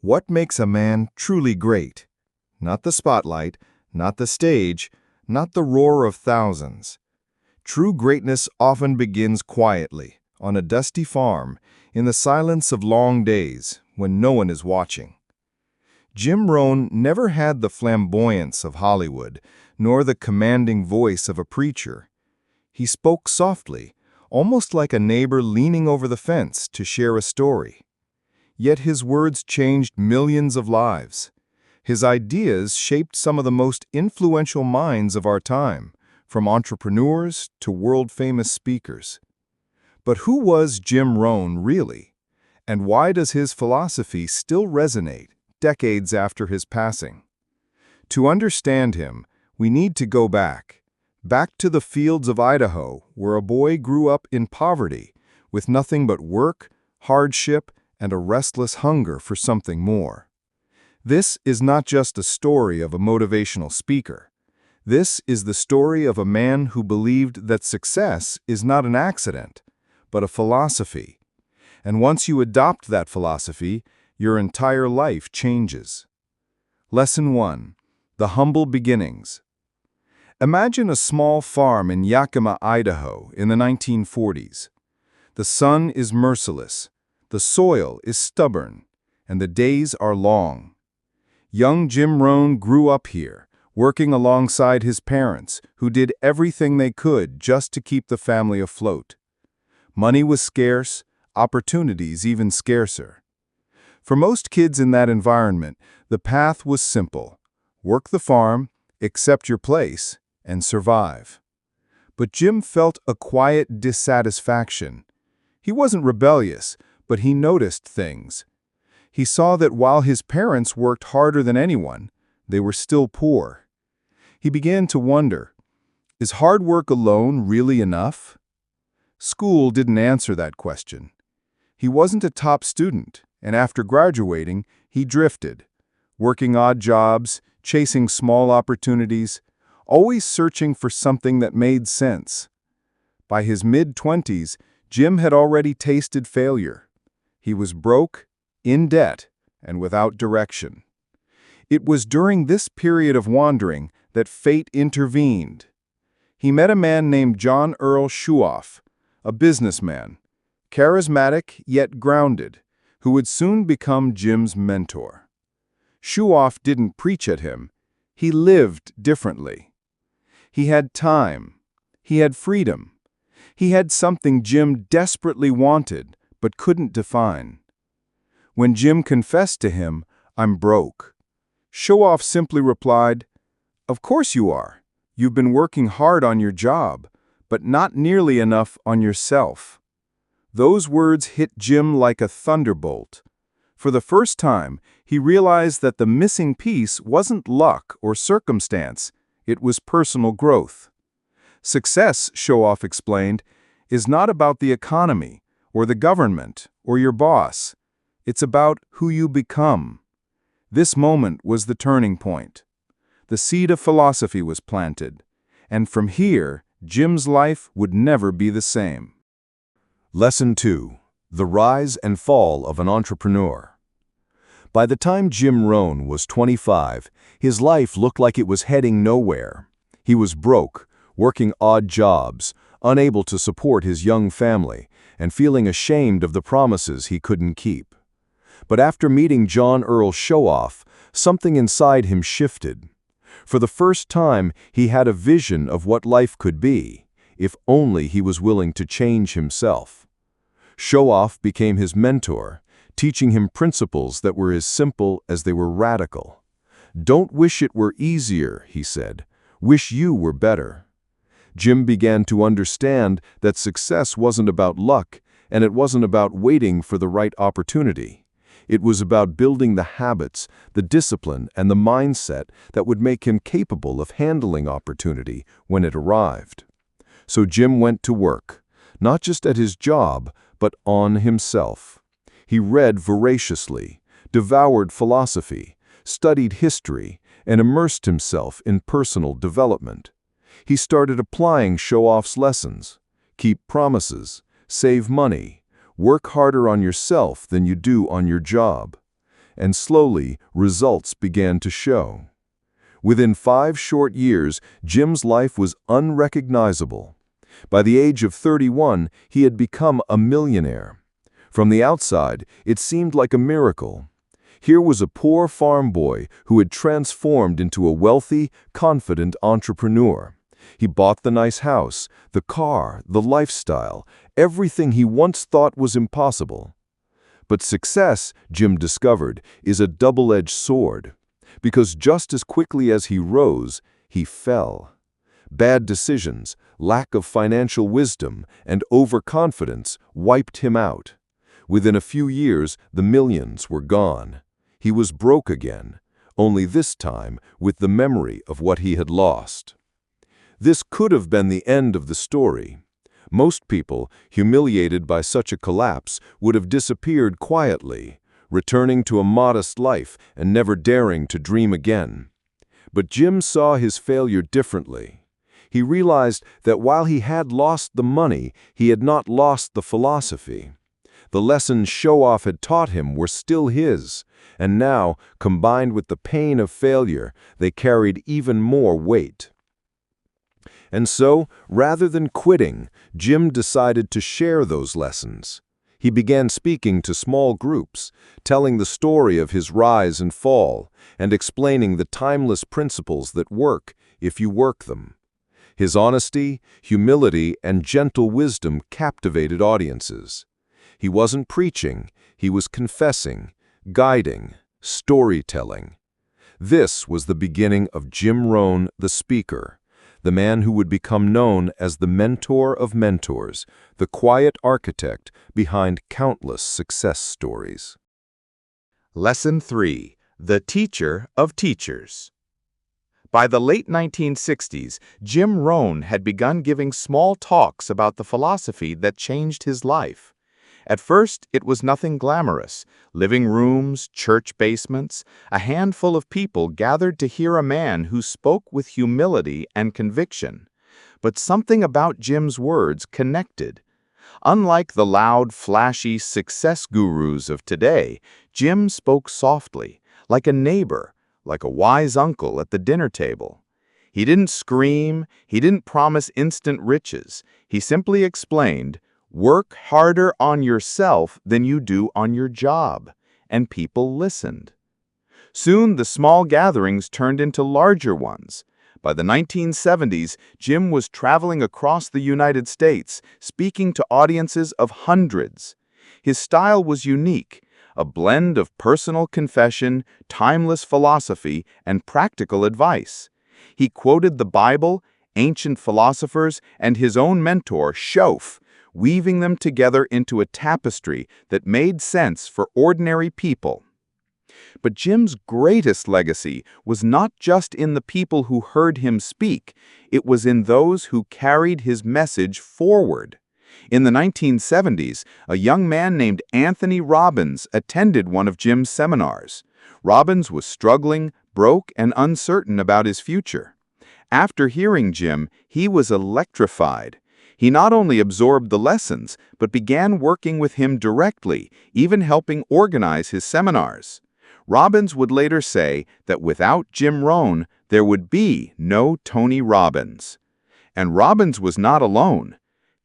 What makes a man truly great? Not the spotlight, not the stage, not the roar of thousands. True greatness often begins quietly, on a dusty farm, in the silence of long days, when no one is watching. Jim Rohn never had the flamboyance of Hollywood, nor the commanding voice of a preacher. He spoke softly, almost like a neighbor leaning over the fence to share a story. Yet his words changed millions of lives. His ideas shaped some of the most influential minds of our time, from entrepreneurs to world-famous speakers. But who was Jim Rohn really? And why does his philosophy still resonate decades after his passing? To understand him, we need to go back to the fields of Idaho, where a boy grew up in poverty, with nothing but work, hardship, and a restless hunger for something more. This is not just a story of a motivational speaker. This is the story of a man who believed that success is not an accident, but a philosophy. And once you adopt that philosophy, your entire life changes. Lesson 1. The Humble Beginnings. Imagine a small farm in Yakima, Idaho, in the 1940s. The sun is merciless, the soil is stubborn, and the days are long. Young Jim Rohn grew up here, working alongside his parents, who did everything they could just to keep the family afloat. Money was scarce, opportunities even scarcer. For most kids in that environment, the path was simple: work the farm, accept your place, and survive. But Jim felt a quiet dissatisfaction. He wasn't rebellious, but he noticed things. He saw that while his parents worked harder than anyone, they were still poor. He began to wonder, is hard work alone really enough? School didn't answer that question. He wasn't a top student, and after graduating, he drifted, working odd jobs, chasing small opportunities, always searching for something that made sense. By his mid-20s, Jim had already tasted failure. He was broke, in debt, and without direction. It was during this period of wandering that fate intervened. He met a man named John Earl Shuoff, a businessman, charismatic yet grounded, who would soon become Jim's mentor. Shuoff didn't preach at him. He lived differently. He had time. He had freedom. He had something Jim desperately wanted but couldn't define. When Jim confessed to him, "I'm broke," Shuoff simply replied, "Of course you are. You've been working hard on your job, but not nearly enough on yourself." Those words hit Jim like a thunderbolt. For the first time, he realized that the missing piece wasn't luck or circumstance, it was personal growth. Success, Shuoff explained, is not about the economy, or the government, or your boss. It's about who you become. This moment was the turning point. The seed of philosophy was planted, and from here, Jim's life would never be the same. Lesson 2. The Rise and Fall of an Entrepreneur. By the time Jim Rohn was 25, his life looked like it was heading nowhere. He was broke, working odd jobs, unable to support his young family, and feeling ashamed of the promises he couldn't keep. But after meeting John Earl Shuoff, something inside him shifted. For the first time, he had a vision of what life could be, if only he was willing to change himself. Shuoff became his mentor, teaching him principles that were as simple as they were radical. "Don't wish it were easier," he said. "Wish you were better." Jim began to understand that success wasn't about luck, and it wasn't about waiting for the right opportunity. It was about building the habits, the discipline, and the mindset that would make him capable of handling opportunity when it arrived. So Jim went to work, not just at his job, but on himself. He read voraciously, devoured philosophy, studied history, and immersed himself in personal development. He started applying Shuoff's lessons: keep promises, save money, work harder on yourself than you do on your job. and slowly, results began to show. Within 5 short years, Jim's life was unrecognizable. By the age of 31, he had become a millionaire. From the outside, it seemed like a miracle. Here was a poor farm boy who had transformed into a wealthy, confident entrepreneur. He bought the nice house, the car, the lifestyle, everything he once thought was impossible. But success, Jim discovered, is a double-edged sword, because just as quickly as he rose, he fell. Bad decisions, lack of financial wisdom, and overconfidence wiped him out. Within a few years, the millions were gone. He was broke again, only this time with the memory of what he had lost. This could have been the end of the story. Most people, humiliated by such a collapse, would have disappeared quietly, returning to a modest life and never daring to dream again. But Jim saw his failure differently. He realized that while he had lost the money, he had not lost the philosophy. The lessons show-off had taught him were still his, and now, combined with the pain of failure, they carried even more weight. And so, rather than quitting, Jim decided to share those lessons. He began speaking to small groups, telling the story of his rise and fall, and explaining the timeless principles that work if you work them. His honesty, humility, and gentle wisdom captivated audiences. He wasn't preaching, he was confessing, guiding, storytelling. This was the beginning of Jim Rohn, the speaker, the man who would become known as the mentor of mentors, the quiet architect behind countless success stories. Lesson 3: The Teacher of Teachers. By the late 1960s, Jim Rohn had begun giving small talks about the philosophy that changed his life. At first, it was nothing glamorous: living rooms, church basements, a handful of people gathered to hear a man who spoke with humility and conviction. But something about Jim's words connected. Unlike the loud, flashy success gurus of today, Jim spoke softly, like a neighbor, like a wise uncle at the dinner table. He didn't scream, he didn't promise instant riches. He simply explained, "Work harder on yourself than you do on your job," and people listened. Soon the small gatherings turned into larger ones. By the 1970s, Jim was traveling across the United States, speaking to audiences of hundreds. His style was unique, a blend of personal confession, timeless philosophy, and practical advice. He quoted the Bible, ancient philosophers, and his own mentor, Schoff, weaving them together into a tapestry that made sense for ordinary people. But Jim's greatest legacy was not just in the people who heard him speak, it was in those who carried his message forward. In the 1970s, a young man named Anthony Robbins attended one of Jim's seminars. Robbins was struggling, broke, and uncertain about his future. After hearing Jim, he was electrified. He not only absorbed the lessons, but began working with him directly, even helping organize his seminars. Robbins would later say that without Jim Rohn, there would be no Tony Robbins. And Robbins was not alone.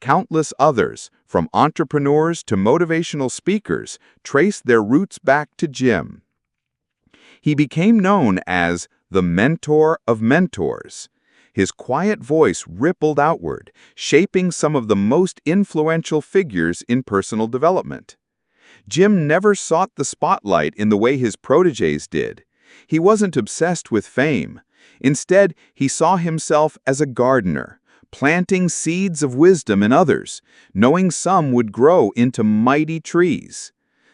Countless others, from entrepreneurs to motivational speakers, traced their roots back to Jim. He became known as the mentor of mentors. His quiet voice rippled outward, shaping some of the most influential figures in personal development. Jim never sought the spotlight in the way his protégés did. He wasn't obsessed with fame. Instead, he saw himself as a gardener, planting seeds of wisdom in others, knowing some would grow into mighty trees.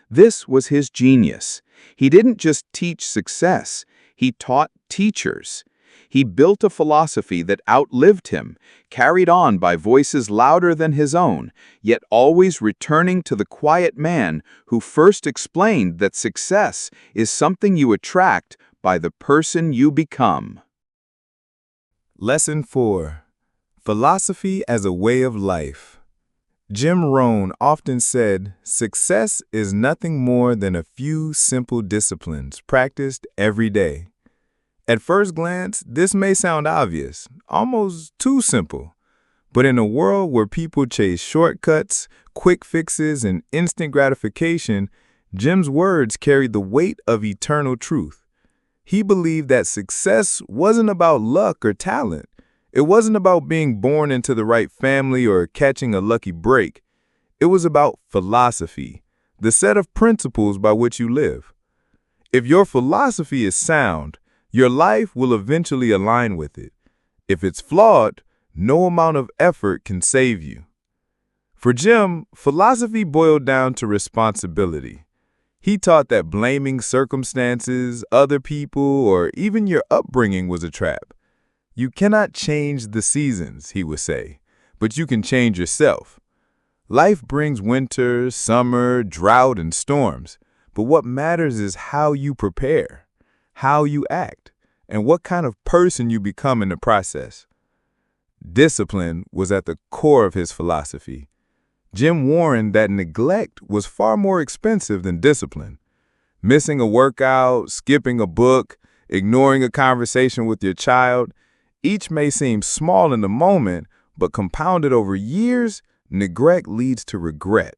This was his genius. He didn't just teach success, he taught teachers. He built a philosophy that outlived him, carried on by voices louder than his own, yet always returning to the quiet man who first explained that success is something you attract by the person you become. Lesson 4: Philosophy as a Way of Life. Jim Rohn often said, "Success is nothing more than a few simple disciplines practiced every day." At first glance, this may sound obvious, almost too simple. But in a world where people chase shortcuts, quick fixes, and instant gratification, Jim's words carried the weight of eternal truth. He believed that success wasn't about luck or talent. It wasn't about being born into the right family or catching a lucky break. It was about philosophy, the set of principles by which you live. If your philosophy is sound, your life will eventually align with it. If it's flawed, no amount of effort can save you. For Jim, philosophy boiled down to responsibility. He taught that blaming circumstances, other people, or even your upbringing was a trap. You cannot change the seasons, he would say, but you can change yourself. Life brings winter, summer, drought, and storms, but what matters is how you prepare, how you act, and what kind of person you become in the process. Discipline was at the core of his philosophy. Jim warned that neglect was far more expensive than discipline. Missing a workout, skipping a book, ignoring a conversation with your child, each may seem small in the moment, but compounded over years, neglect leads to regret.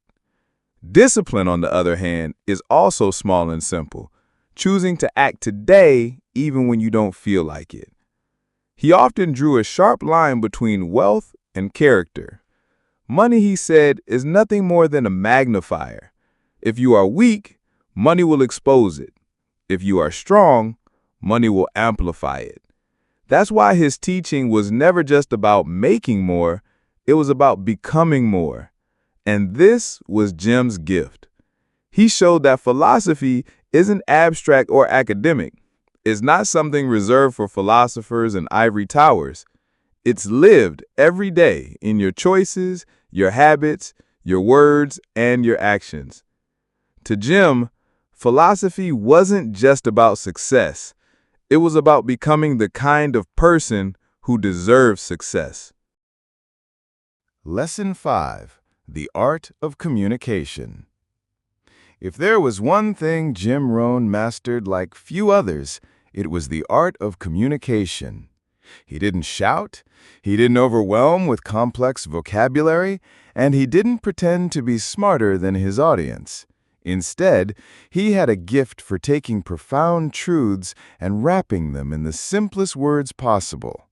Discipline, on the other hand, is also small and simple, choosing to act today even when you don't feel like it. He often drew a sharp line between wealth and character. Money, he said, is nothing more than a magnifier. If you are weak, money will expose it. If you are strong, money will amplify it. That's why his teaching was never just about making more, it was about becoming more. And this was Jim's gift. He showed that philosophy isn't abstract or academic. It's not something reserved for philosophers and ivory towers. It's lived every day in your choices, your habits, your words, and your actions. To Jim, philosophy wasn't just about success. It was about becoming the kind of person who deserves success. Lesson 5. The Art of Communication. If there was one thing Jim Rohn mastered like few others, it was the art of communication. He didn't shout, he didn't overwhelm with complex vocabulary, and he didn't pretend to be smarter than his audience. Instead, he had a gift for taking profound truths and wrapping them in the simplest words possible.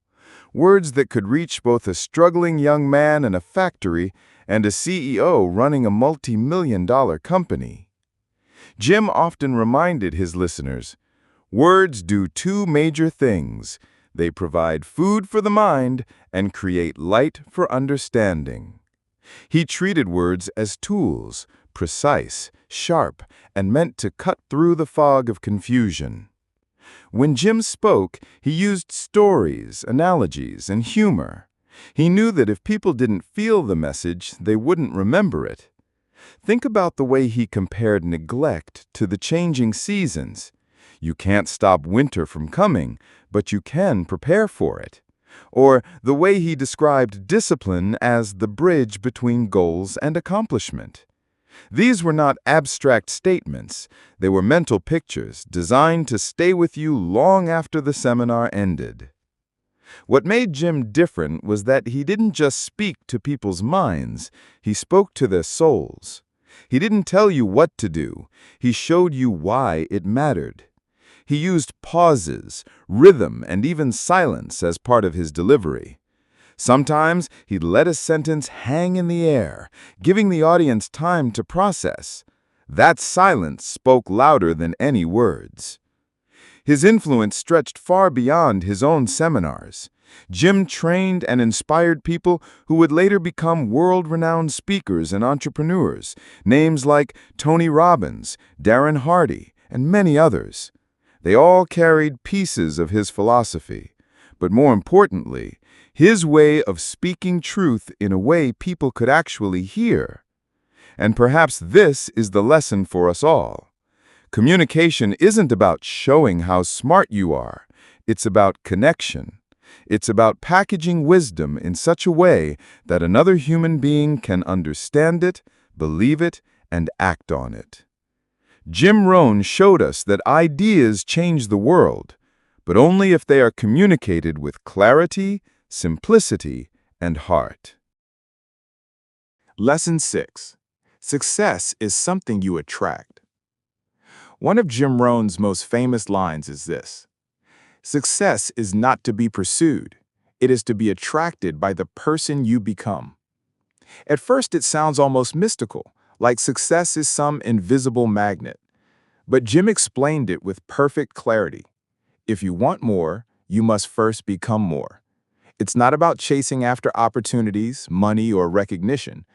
Words that could reach both a struggling young man in a factory and a CEO running a multi-million-dollar company. Jim often reminded his listeners, words do two major things. They provide food for the mind and create light for understanding. He treated words as tools, precise, sharp, and meant to cut through the fog of confusion. When Jim spoke, he used stories, analogies, and humor. He knew that if people didn't feel the message, they wouldn't remember it. Think about the way he compared neglect to the changing seasons. You can't stop winter from coming, but you can prepare for it. Or the way he described discipline as the bridge between goals and accomplishment. These were not abstract statements. They were mental pictures designed to stay with you long after the seminar ended. What made Jim different was that he didn't just speak to people's minds, he spoke to their souls. He didn't tell you what to do, he showed you why it mattered. He used pauses, rhythm, and even silence as part of his delivery. Sometimes he'd let a sentence hang in the air, giving the audience time to process. That silence spoke louder than any words. His influence stretched far beyond his own seminars. Jim trained and inspired people who would later become world-renowned speakers and entrepreneurs, names like Tony Robbins, Darren Hardy, and many others. They all carried pieces of his philosophy, but more importantly, his way of speaking truth in a way people could actually hear. And perhaps this is the lesson for us all. Communication isn't about showing how smart you are. It's about connection. It's about packaging wisdom in such a way that another human being can understand it, believe it, and act on it. Jim Rohn showed us that ideas change the world, but only if they are communicated with clarity, simplicity, and heart. Lesson 6. Success is something you attract. One of Jim Rohn's most famous lines is this: "Success is not to be pursued. It is to be attracted by the person you become." At first, it sounds almost mystical, like success is some invisible magnet. But Jim explained it with perfect clarity. If you want more, you must first become more. It's not about chasing after opportunities, money, or recognition.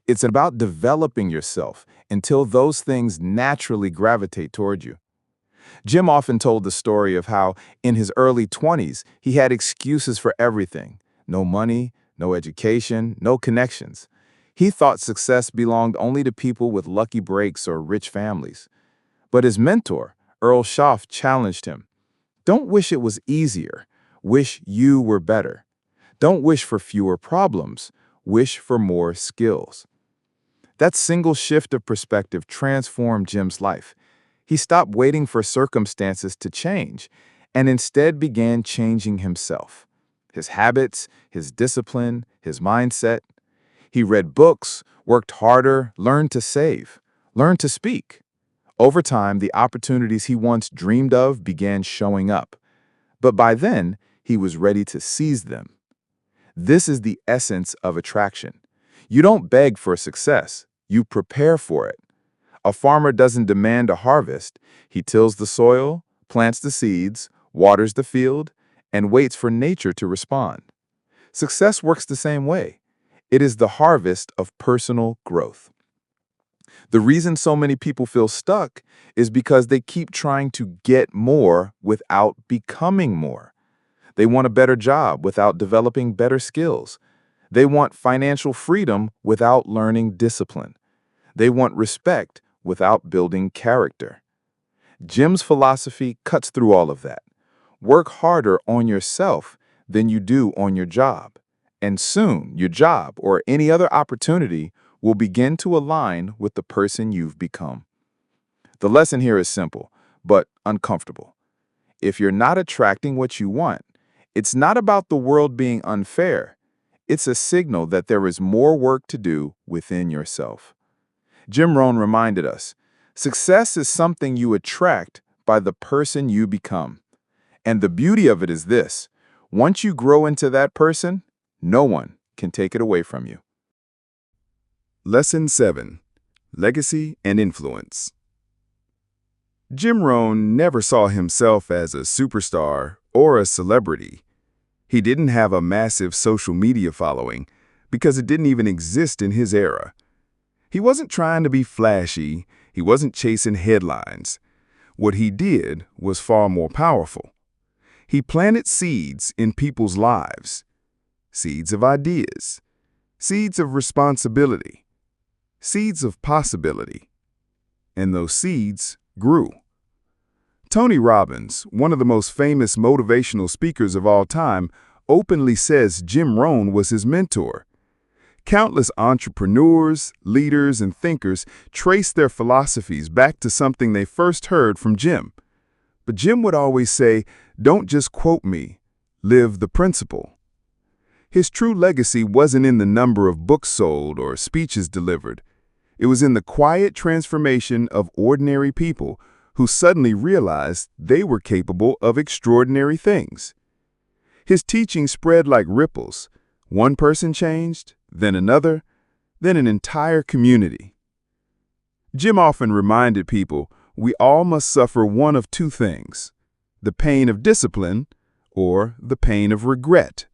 It's about developing yourself until those things naturally gravitate toward you. Jim often told the story of how, in his early 20s, he had excuses for everything: no money, no education, no connections. He thought success belonged only to people with lucky breaks or rich families. But his mentor, Earl Schaff, challenged him. Don't wish it was easier. Wish you were better. Don't wish for fewer problems. Wish for more skills. That single shift of perspective transformed Jim's life. He stopped waiting for circumstances to change and instead began changing himself. His habits, his discipline, his mindset. He read books, worked harder, learned to save, learned to speak. Over time, the opportunities he once dreamed of began showing up. But by then, he was ready to seize them. This is the essence of attraction. You don't beg for success, you prepare for it. A farmer doesn't demand a harvest. He tills the soil, plants the seeds, waters the field, and waits for nature to respond. Success works the same way. It is the harvest of personal growth. The reason so many people feel stuck is because they keep trying to get more without becoming more. They want a better job without developing better skills. They want financial freedom without learning discipline. They want respect without building character. Jim's philosophy cuts through all of that. Work harder on yourself than you do on your job, and soon your job or any other opportunity will begin to align with the person you've become. The lesson here is simple, but uncomfortable. If you're not attracting what you want, it's not about the world being unfair. It's a signal that there is more work to do within yourself. Jim Rohn reminded us, success is something you attract by the person you become. And the beauty of it is this: once you grow into that person, no one can take it away from you. Lesson 7. Legacy and Influence. Jim Rohn never saw himself as a superstar or a celebrity. He didn't have a massive social media following because it didn't even exist in his era. He wasn't trying to be flashy. He wasn't chasing headlines. What he did was far more powerful. He planted seeds in people's lives. Seeds of ideas. Seeds of responsibility. Seeds of possibility. And those seeds grew. Tony Robbins, one of the most famous motivational speakers of all time, openly says Jim Rohn was his mentor. Countless entrepreneurs, leaders, and thinkers trace their philosophies back to something they first heard from Jim. But Jim would always say, "Don't just quote me, live the principle." His true legacy wasn't in the number of books sold or speeches delivered. It was in the quiet transformation of ordinary people who suddenly realized they were capable of extraordinary things. His teaching spread like ripples. One person changed, then another, then an entire community. Jim often reminded people we all must suffer one of two things: the pain of discipline or the pain of regret.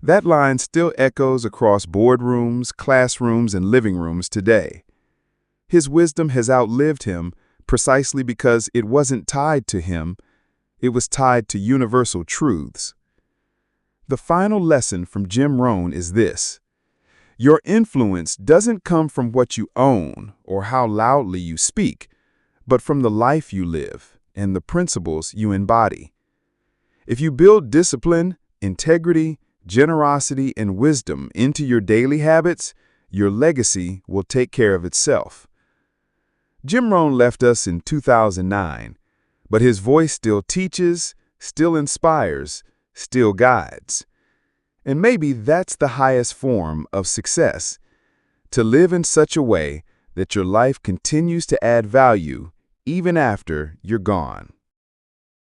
That line still echoes across boardrooms, classrooms, and living rooms today. His wisdom has outlived him precisely because it wasn't tied to him, it was tied to universal truths. The final lesson from Jim Rohn is this: your influence doesn't come from what you own or how loudly you speak, but from the life you live and the principles you embody. If you build discipline, integrity, generosity, and wisdom into your daily habits, your legacy will take care of itself. Jim Rohn left us in 2009, but his voice still teaches, still inspires, still guides. And maybe that's the highest form of success, to live in such a way that your life continues to add value even after you're gone.